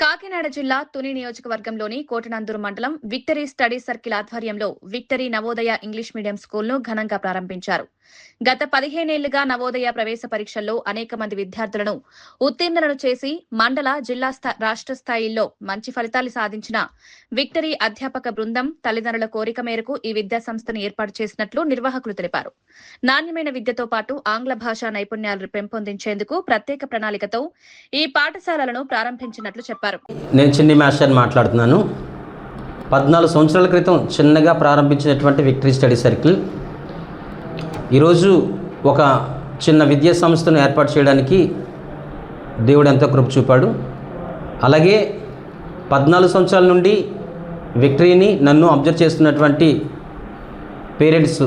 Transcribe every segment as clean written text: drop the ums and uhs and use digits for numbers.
కాకినాడ జిల్లా తుని నియోజకవర్గంలోని కోటనందూరు మండలం విక్టరీ స్టడీ సర్కిల్ ఆధ్వర్యంలో విక్టరీ నవోదయ ఇంగ్లీష్ మీడియం స్కూల్ను ఘనంగా ప్రారంభించారు. గత 15 ఏళ్లుగా నవోదయ ప్రవేశ పరీక్షల్లో అనేక మంది విద్యార్థులను ఉత్తీర్ణులను చేసి మండల, జిల్లా, రాష్ట్ర స్థాయిల్లో మంచి ఫలితాలు సాధించిన విక్టరీ అధ్యాపక బృందం తల్లిదండ్రుల కోరిక మేరకు ఈ విద్యా సంస్థను ఏర్పాటు చేసినట్లు నిర్వాహకులు తెలిపారు. నాణ్యమైన విద్యతో పాటు ఆంగ్ల భాషా నైపుణ్యాలను పెంపొందించేందుకు ప్రత్యేక ప్రణాళికతో ఈ పాఠశాలలను ప్రారంభించినట్లు చెప్పారు. నేను చిన్ని మాస్టర్ మాట్లాడుతున్నాను. 14 సంవత్సరాల క్రితం చిన్నగా ప్రారంభించినటువంటి విక్టరీ స్టడీ సర్కిల్ ఈరోజు ఒక చిన్న విద్యా సంస్థను ఏర్పాటు చేయడానికి దేవుడు ఎంతో కృప చూపాడు. అలాగే 14 సంవత్సరాల నుండి విక్టరీని నన్ను అబ్జర్వ్ చేస్తున్నటువంటి పేరెంట్స్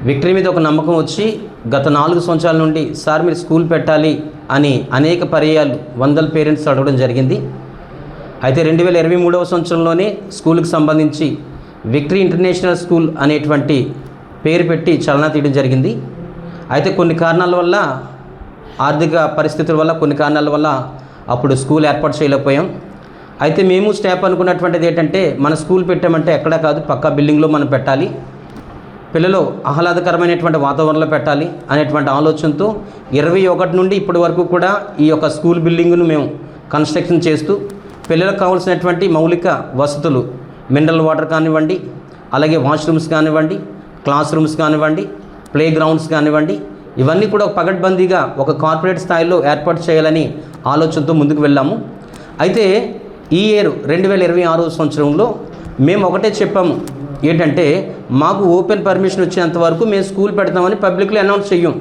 విక్టరీ మీద ఒక నమ్మకం వచ్చి గత 4 సంవత్సరాల నుండి సార్ మీరు స్కూల్ పెట్టాలి అని అనేక పర్యాలు వందల పేరెంట్స్ అడగడం జరిగింది. అయితే 2023వ సంవత్సరంలోనే స్కూల్కి సంబంధించి విక్టరీ ఇంటర్నేషనల్ స్కూల్ అనేటువంటి పేరు పెట్టి చలనా తీయడం జరిగింది. అయితే కొన్ని కారణాల వల్ల, ఆర్థిక పరిస్థితుల వల్ల, కొన్ని కారణాల వల్ల అప్పుడు స్కూల్ ఏర్పాటు చేయలేకపోయాం. అయితే మేము స్టాఫ్ అనుకున్నటువంటిది ఏంటంటే మన స్కూల్ పెట్టామంటే ఎక్కడా కాదు, పక్కా బిల్డింగ్లో మనం పెట్టాలి, పిల్లలు ఆహ్లాదకరమైనటువంటి వాతావరణంలో పెట్టాలి అనేటువంటి ఆలోచనతో 21 నుండి ఇప్పటి వరకు కూడా ఈ యొక్క స్కూల్ బిల్డింగ్ను మేము కన్స్ట్రక్షన్ చేస్తూ పిల్లలకు కావాల్సినటువంటి మౌలిక వసతులు, మినరల్ వాటర్ కానివ్వండి, అలాగే వాష్రూమ్స్ కానివ్వండి, క్లాస్ రూమ్స్ కానివ్వండి, ప్లే గ్రౌండ్స్ కానివ్వండి, ఇవన్నీ కూడా పకడ్బందీగా ఒక కార్పొరేట్ స్థాయిలో ఏర్పాటు చేయాలని ఆలోచనతో ముందుకు వెళ్ళాము. అయితే ఈ ఇయర్ 2026 సంవత్సరంలో మేము ఒకటే చెప్పాము, ఏంటంటే మాకు ఓపెన్ పర్మిషన్ వచ్చేంత వరకు మేము స్కూల్ పెడతామని పబ్లిక్లో అనౌన్స్ చెయ్యం,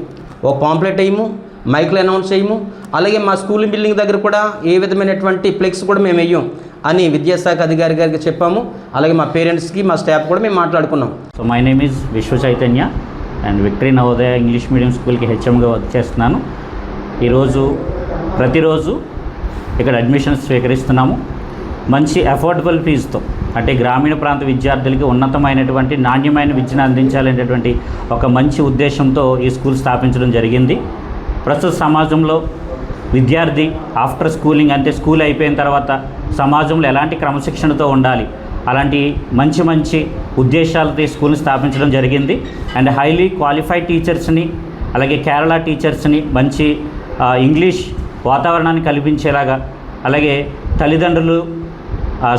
ఒక పాంప్లెట్ వేయము, మైక్లో అనౌన్స్ చేయము, అలాగే మా స్కూల్ బిల్డింగ్ దగ్గర కూడా ఏ విధమైనటువంటి ఫ్లెక్స్ కూడా మేము వేయం అని విద్యాశాఖ అధికారి గారికి చెప్పాము. అలాగే మా పేరెంట్స్కి, మా స్టాఫ్ కూడా మేము మాట్లాడుకున్నాం. సో మై నేమ్ ఈజ్ విశ్వ Chaitanya and victory Navodaya English medium స్కూల్కి హెచ్ఎంగా వర్క్ చేస్తున్నాను. ప్రతిరోజు ఇక్కడ అడ్మిషన్స్ స్వీకరిస్తున్నాము. మంచి అఫోర్డబుల్ ఫీజుతో, అంటే గ్రామీణ ప్రాంత విద్యార్థులకి ఉన్నతమైనటువంటి నాణ్యమైన విద్యను అందించాలనేటువంటి ఒక మంచి ఉద్దేశంతో ఈ స్కూల్ స్థాపించడం జరిగింది. ప్రస్తుత సమాజంలో విద్యార్థి ఆఫ్టర్ స్కూలింగ్, అంటే స్కూల్ అయిపోయిన తర్వాత సమాజంలో ఎలాంటి క్రమశిక్షణతో ఉండాలి, అలాంటి మంచి ఉద్దేశాలతో ఈ స్కూల్ని స్థాపించడం జరిగింది. అండ్ హైలీ క్వాలిఫైడ్ టీచర్స్ని, అలాగే కేరళ టీచర్స్ని, మంచి ఇంగ్లీష్ వాతావరణాన్ని కల్పించేలాగా, అలాగే తల్లిదండ్రులు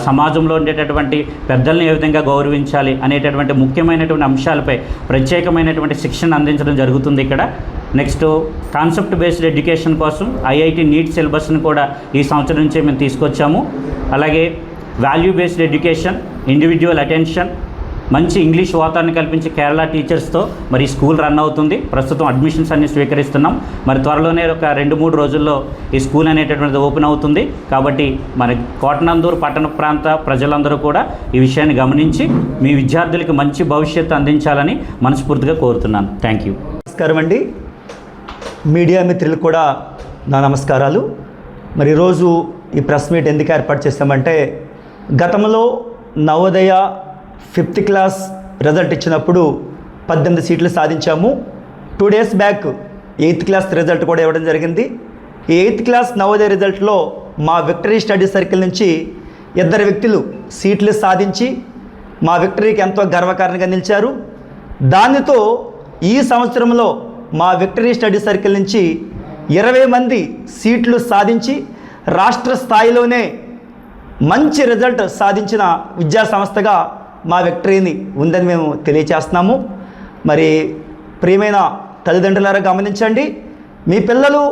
సమాజంలో ఉండేటటువంటి పెద్దల్ని ఏ విధంగా గౌరవించాలి అనేటటువంటి ముఖ్యమైనటువంటి అంశాలపై ప్రత్యేకమైనటువంటి శిక్షణ అందించడం జరుగుతుంది ఇక్కడ. నెక్స్ట్ కాన్సెప్ట్ బేస్డ్ ఎడ్యుకేషన్ కోసం ఐఐటి నీట్ సిలబస్ని కూడా ఈ సంవత్సరం నుంచే మేము తీసుకొచ్చాము. అలాగే value based education, individual attention, మంచి ఇంగ్లీష్ వాతావరణం కల్పించే కేరళ టీచర్స్తో మరి స్కూల్ రన్ అవుతుంది. ప్రస్తుతం అడ్మిషన్స్ అన్ని స్వీకరిస్తున్నాం. మరి త్వరలోనే ఒక 2-3 రోజుల్లో ఈ స్కూల్ అనేటటువంటిది ఓపెన్ అవుతుంది. కాబట్టి మన కోటనందూరు పట్టణ ప్రాంత ప్రజలందరూ కూడా ఈ విషయాన్ని గమనించి మీ విద్యార్థులకు మంచి భవిష్యత్తు అందించాలని మనస్ఫూర్తిగా కోరుతున్నాను. Thank you. నమస్కారం అండి, మీడియా మిత్రులకు కూడా నా నమస్కారాలు. మరి ఈరోజు ఈ ప్రెస్ మీట్ ఎందుకు ఏర్పాటు చేస్తామంటే, గతంలో నవోదయ 5th క్లాస్ రిజల్ట్ ఇచ్చినప్పుడు 18 సీట్లు సాధించాము. 2 days back 8th class result కూడా ఇవ్వడం జరిగింది. ఈ 8th క్లాస్ నవోదయ రిజల్ట్లో మా విక్టరీ స్టడీ సర్కిల్ నుంచి 2 వ్యక్తులు సీట్లు సాధించి మా విక్టరీకి ఎంతో గర్వకారణంగా నిలిచారు. దానితో ఈ సంవత్సరంలో మా విక్టరీ స్టడీ సర్కిల్ నుంచి 20 మంది సీట్లు సాధించి రాష్ట్ర స్థాయిలోనే మంచి రిజల్ట్ సాధించిన విద్యా సంస్థగా మా విక్టరీని ఉందని మేము తెలియచేస్తున్నాము. మరి ప్రియమైన తల్లిదండ్రులారా గమనించండి, మీ పిల్లలు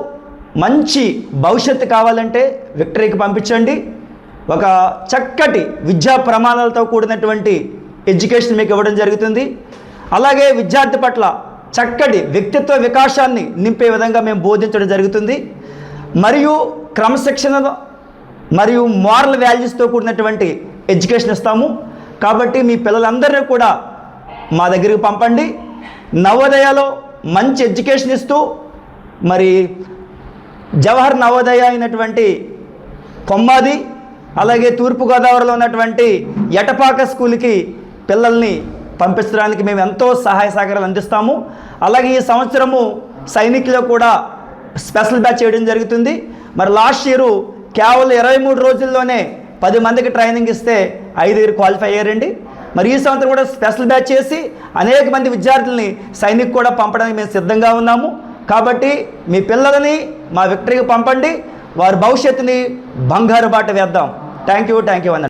మంచి భవిష్యత్తు కావాలంటే విక్టరీకి పంపించండి. ఒక చక్కటి విద్యా ప్రమాణాలతో కూడినటువంటి ఎడ్యుకేషన్ మీకు ఇవ్వడం జరుగుతుంది. అలాగే విద్యార్థి పట్ల చక్కటి వ్యక్తిత్వ వికాసాన్ని నింపే విధంగా మేము బోధించడం జరుగుతుంది. మరియు క్రమశిక్షణ మరియు మోరల్ వాల్యూస్తో కూడినటువంటి ఎడ్యుకేషన్ ఇస్తాము. కాబట్టి మీ పిల్లలందరినీ కూడా మా దగ్గరికి పంపండి. నవోదయలో మంచి ఎడ్యుకేషన్ ఇస్తూ, మరి జవహర్ నవోదయ అయినటువంటి కొమ్మాది, అలాగే తూర్పుగోదావరిలో ఉన్నటువంటి ఎటపాక స్కూల్కి పిల్లల్ని పంపించడానికి మేము ఎంతో సహాయ సహకారాలు అందిస్తాము. అలాగే ఈ సంవత్సరము సైనికులో కూడా స్పెషల్ బ్యాచ్ చేయడం జరుగుతుంది. మరి లాస్ట్ ఇయర్ కేవలం 23 రోజుల్లోనే 10 మందికి ట్రైనింగ్ ఇస్తే 5 క్వాలిఫై అయ్యారండి. మరి ఈ సంవత్సరం కూడా స్పెషల్ బ్యాచ్ చేసి అనేక మంది విద్యార్థుల్ని సైనిక్ కూడా పంపడానికి మేము సిద్ధంగా ఉన్నాము. కాబట్టి మీ పిల్లలని మా విక్టరీకి పంపండి, వారి భవిష్యత్తుని బంగారు బాట వేద్దాం. థ్యాంక్ యూ అన్న.